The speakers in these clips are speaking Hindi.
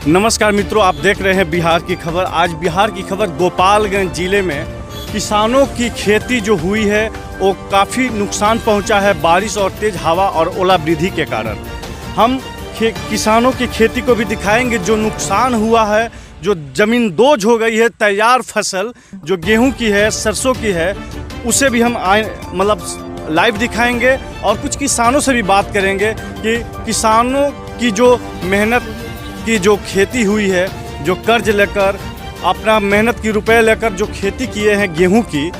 नमस्कार मित्रों, आप देख रहे हैं बिहार की खबर। आज बिहार की खबर गोपालगंज ज़िले में किसानों की खेती जो हुई है वो काफ़ी नुकसान पहुंचा है बारिश और तेज़ हवा और ओलावृष्टि के कारण। हम किसानों की खेती को भी दिखाएंगे जो नुकसान हुआ है, जो ज़मीन दोज हो गई है। तैयार फसल जो गेहूं की है, सरसों की है, उसे भी हम लाइव दिखाएंगे और कुछ किसानों से भी बात करेंगे कि किसानों की जो मेहनत की जो खेती हुई है, जो कर्ज लेकर अपना मेहनत की रुपए लेकर जो खेती किए हैं गेहूं की,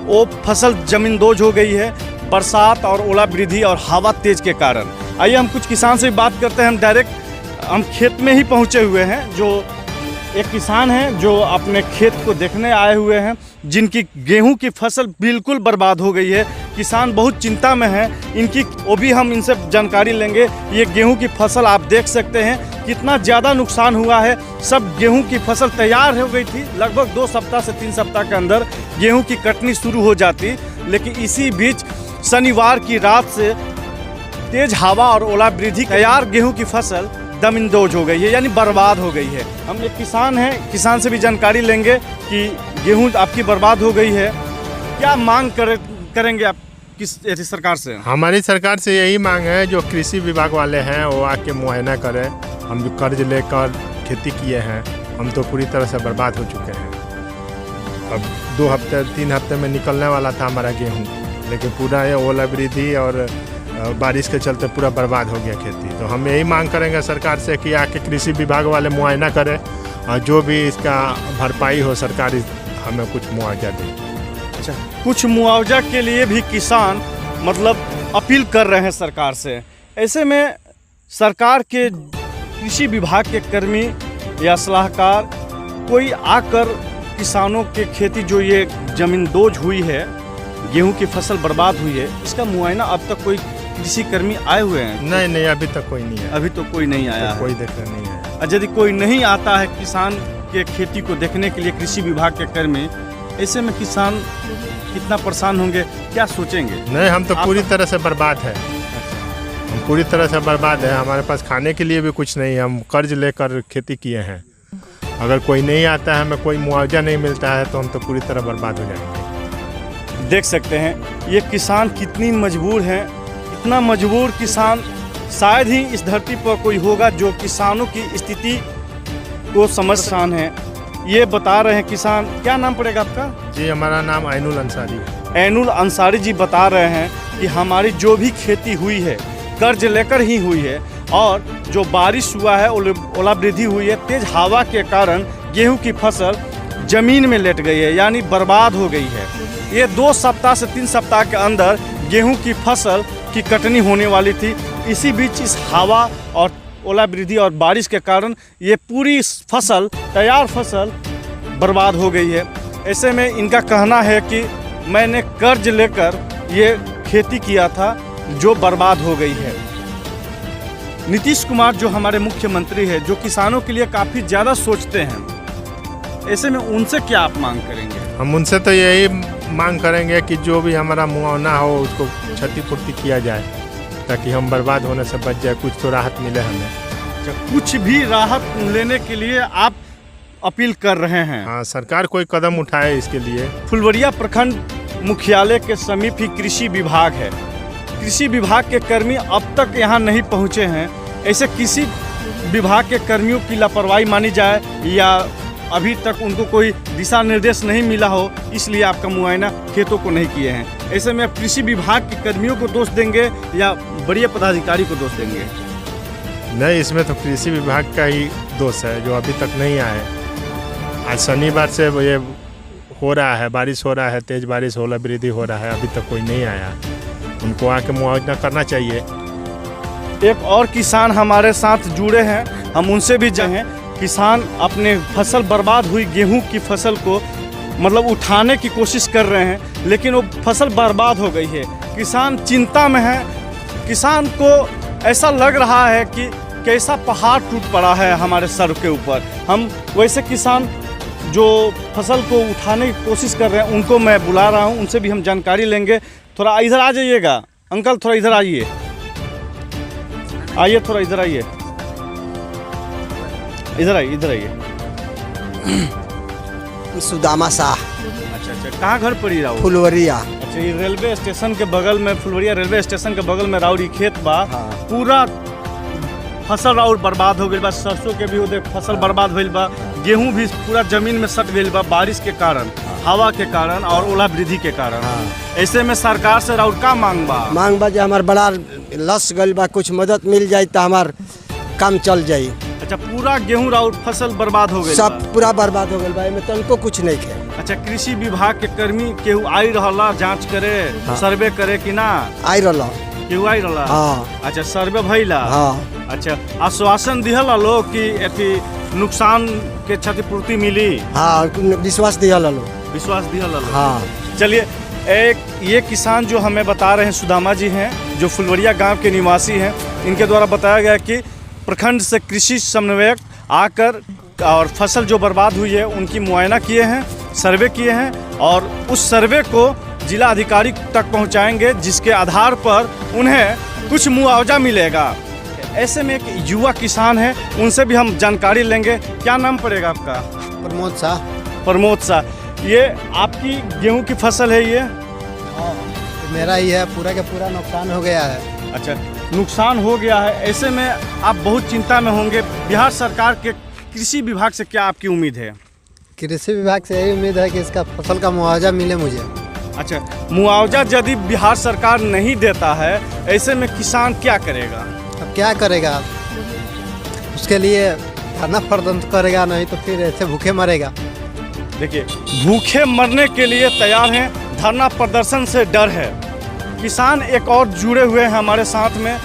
वो फसल ज़मींदोज हो गई है बरसात और ओलावृष्टि और हवा तेज के कारण। आइए हम कुछ किसान से बात करते हैं। हम खेत में ही पहुंचे हुए हैं। जो एक किसान हैं जो अपने खेत को देखने आए हुए हैं, जिनकी गेहूं की फसल बिल्कुल बर्बाद हो गई है। किसान बहुत चिंता में है, वो भी हम इनसे जानकारी लेंगे। ये गेहूं की फसल आप देख सकते हैं कितना ज़्यादा नुकसान हुआ है। सब गेहूं की फसल तैयार हो गई थी, लगभग 2 सप्ताह से 3 सप्ताह के अंदर गेहूं की कटनी शुरू हो जाती, लेकिन इसी बीच शनिवार की रात से तेज हवा और ओलावृष्टि तैयार गेहूं की फसल ज़मींदोज हो गई है, यानी बर्बाद हो गई है। हम एक किसान हैं, किसान से भी जानकारी लेंगे कि गेहूं आपकी बर्बाद हो गई है, क्या मांग करेंगे आप किस सरकार से? हमारी सरकार से यही मांग है, जो कृषि विभाग वाले हैं वो आके मुआयना करें। हम जो कर्ज लेकर खेती किए हैं, हम तो पूरी तरह से बर्बाद हो चुके हैं। अब 2 हफ्ते 3 हफ्ते में निकलने वाला था हमारा गेहूं, लेकिन पूरा ये ओलावृष्टि और बारिश के चलते पूरा बर्बाद हो गया खेती। तो हम यही मांग करेंगे सरकार से कि आके कृषि विभाग वाले मुआयना करें और जो भी इसका भरपाई हो सरकार हमें कुछ मुआवजा दे। अच्छा, कुछ मुआवजा के लिए भी किसान अपील कर रहे हैं सरकार से। ऐसे में सरकार के कृषि विभाग के कर्मी या सलाहकार कोई आकर किसानों के खेती जो ये ज़मींदोज हुई है, गेहूं की फसल बर्बाद हुई है, इसका मुआयना अब तक कोई कृषि कर्मी आए हुए हैं? नहीं, अभी तक कोई नहीं है। अभी तो कोई नहीं आया, कोई देखने नहीं है। और यदि कोई नहीं आता है किसान के खेती को देखने के लिए, कृषि विभाग के कर्मी, ऐसे में किसान कितना परेशान होंगे, क्या सोचेंगे? नहीं, हम तो पूरी तरह से बर्बाद है। हम पूरी तरह से बर्बाद है। हमारे पास खाने के लिए भी कुछ नहीं है। हम कर्ज लेकर खेती किए हैं। अगर कोई नहीं आता है, हमें कोई मुआवजा नहीं मिलता है, तो हम तो पूरी तरह बर्बाद हो जाएंगे। देख सकते हैं ये किसान कितनी मजबूर हैं। इतना मजबूर किसान शायद ही इस धरती पर कोई होगा जो किसानों की स्थिति को समझसान है। ये बता रहे हैं किसान। क्या नाम पड़ेगा आपका? जी, हमारा नाम ऐनुल अंसारी है। ऐनुल अंसारी जी बता रहे हैं कि हमारी जो भी खेती हुई है कर्ज लेकर ही हुई है, और जो बारिश हुआ है, ओलावृष्टि हुई है, तेज हवा के कारण गेहूं की फसल ज़मीन में लेट गई है, यानी बर्बाद हो गई है। ये 2 सप्ताह से 3 सप्ताह के अंदर गेहूं की फसल की कटनी होने वाली थी। इसी बीच इस हवा और ओलावृष्टि और बारिश के कारण ये पूरी फसल, तैयार फसल बर्बाद हो गई है। ऐसे में इनका कहना है कि मैंने कर्ज लेकर ये खेती किया था जो बर्बाद हो गई है। नीतीश कुमार जो हमारे मुख्यमंत्री है, जो किसानों के लिए काफ़ी ज़्यादा सोचते हैं, ऐसे में उनसे क्या आप मांग करेंगे? हम उनसे तो यही मांग करेंगे कि जो भी हमारा मुआवजा हो उसको क्षतिपूर्ति किया जाए, ताकि हम बर्बाद होने से बच जाए, कुछ तो राहत मिले हमें। कुछ भी राहत लेने के लिए आप अपील कर रहे हैं? हाँ, सरकार कोई कदम उठाए इसके लिए। फुलवरिया प्रखंड मुख्यालय के समीप ही कृषि विभाग है। कृषि विभाग के कर्मी अब तक यहाँ नहीं पहुँचे हैं। ऐसे किसी विभाग के कर्मियों की लापरवाही मानी जाए या अभी तक उनको कोई दिशा निर्देश नहीं मिला हो, इसलिए आपका मुआयना खेतों को नहीं किए हैं। ऐसे में आप कृषि विभाग के कर्मियों को दोष देंगे या बड़े पदाधिकारी को दोष देंगे? नहीं, इसमें तो कृषि विभाग का ही दोष है जो अभी तक नहीं आए। आज शनिवार से ये हो रहा है, बारिश हो रहा है, तेज बारिश, ओलावृष्टि हो रहा है, अभी तक कोई नहीं आया। उनको आके मुआवजा करना चाहिए। एक और किसान हमारे साथ जुड़े हैं, हम उनसे भी जानें। किसान अपने फसल बर्बाद हुई गेहूं की फसल को उठाने की कोशिश कर रहे हैं, लेकिन वो फसल बर्बाद हो गई है। किसान चिंता में है। किसान को ऐसा लग रहा है कि कैसा पहाड़ टूट पड़ा है हमारे सर के ऊपर। हम वैसे किसान जो फसल को उठाने की कोशिश कर रहे हैं, उनको मैं बुला रहा हूं, उनसे भी हम जानकारी लेंगे। थोड़ा इधर आ जाइएगा अंकल, थोड़ा इधर आइए, थोड़ा इधर आइए। इधर आइए, इधर आइए। सुदामा शाह, अच्छा अच्छा, कहाँ घर पड़ी राउर? फुलवरिया। अच्छा, ये रेलवे स्टेशन के बगल में, फुलवरिया रेलवे स्टेशन के बगल में राउर ई खेत बा। हाँ। पूरा फसल राउर बर्बाद हो गई बा, सरसों के भी उधर फसल बर्बाद होइल बा, गेहूं भी पूरा जमीन में सट गई बा बारिश के कारण, हवा के कारण और ओलावृद्धि के कारण। ऐसे में सरकार से राउर का मांग बा? मांग बा जे हमार बड़ा लस गल बा, कुछ मदद मिल जाए तो हमार काम चल जाई। अच्छा, पूरा गेहूं राउर फसल बर्बाद हो गई सब पूरा बर्बाद हो गल बा, एमे तनको कुछ नहीं खे। अच्छा, कृषि विभाग के कर्मी केहू आई रहला जांच करे, सर्वे करे कि ना? आई रहला। केहू आई रहला? हाँ। अच्छा, सर्वे भइला? हाँ। अच्छा, आश्वासन दिहला लोग कि एथी नुकसान के क्षतिपूर्ति मिली? हाँ, विश्वास दिया लो। विश्वास दिहला लोग? हाँ। चलिए, एक ये किसान जो हमें बता रहे हैं, सुदामा जी हैं, जो फुलवरिया गांव के निवासी हैं, इनके द्वारा बताया गया कि प्रखंड से कृषि समन्वयक आकर और फसल जो बर्बाद हुई है उनकी मुआयना किए हैं, सर्वे किए हैं और उस सर्वे को जिला अधिकारी तक पहुंचाएंगे, जिसके आधार पर उन्हें कुछ मुआवजा मिलेगा। ऐसे में एक युवा किसान है, उनसे भी हम जानकारी लेंगे। क्या नाम पड़ेगा आपका? प्रमोद शाह। प्रमोद शाह, ये आपकी गेहूं की फसल है ये? मेरा ही है, पूरा का पूरा नुकसान हो गया है। अच्छा, नुकसान हो गया है। ऐसे में आप बहुत चिंता में होंगे। बिहार सरकार के कृषि विभाग से क्या आपकी उम्मीद है? कृषि विभाग से यही उम्मीद है कि इसका फसल का मुआवजा मिले मुझे। अच्छा, मुआवजा यदि बिहार सरकार नहीं देता है, ऐसे में किसान क्या करेगा? अब क्या करेगा, उसके लिए धरना प्रदर्शन करेगा, नहीं तो फिर ऐसे भूखे मरेगा। देखिए, भूखे मरने के लिए तैयार हैं, धरना प्रदर्शन से डर है। किसान एक और जुड़े हुए हैं हमारे साथ में।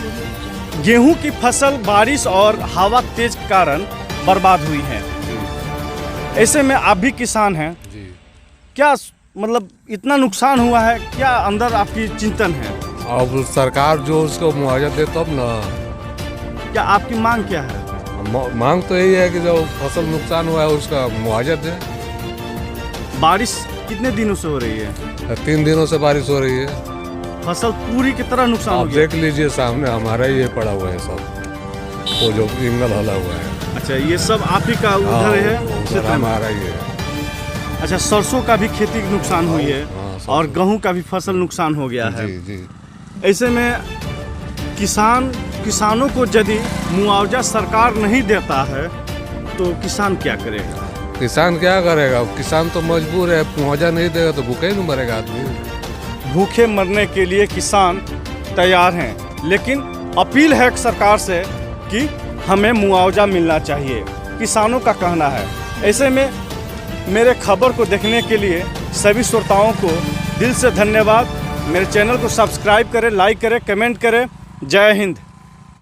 गेहूं की फसल बारिश और हवा तेज के कारण बर्बाद हुई है। ऐसे में आप भी किसान हैं, क्या मतलब इतना नुकसान हुआ है, क्या अंदर आपकी चिंतन है? अब सरकार जो उसको मुआवजा दे तब ना। क्या आपकी मांग क्या है? मांग तो यही है कि जो फसल नुकसान हुआ है उसका मुआवजा दे। बारिश कितने दिनों से हो रही है? 3 दिनों से बारिश हो रही है, फसल पूरी की तरह नुकसान हो आप गया। देख लीजिए सामने हमारा ये पड़ा हुआ है सब, वो जो इंगल हला हुआ है। अच्छा, ये सब आप ही का उधर है? क्षेत्र में? हमारा ही है। अच्छा, सरसों का भी खेती नुकसान हुई है हाँ, और गेहूं का भी फसल नुकसान हो गया है। जी जी। ऐसे में किसानों को यदि मुआवजा सरकार नहीं देता है तो किसान क्या करेगा? किसान क्या करेगा, किसान तो मजबूर है, मुआवजा नहीं देगा तो भूखे ही नहीं मरेगा आदमी। भूखे मरने के लिए किसान तैयार हैं, लेकिन अपील है सरकार से कि हमें मुआवजा मिलना चाहिए, किसानों का कहना है। ऐसे में मेरे खबर को देखने के लिए सभी श्रोताओं को दिल से धन्यवाद। मेरे चैनल को सब्सक्राइब करें, लाइक करें, कमेंट करें। जय हिंद।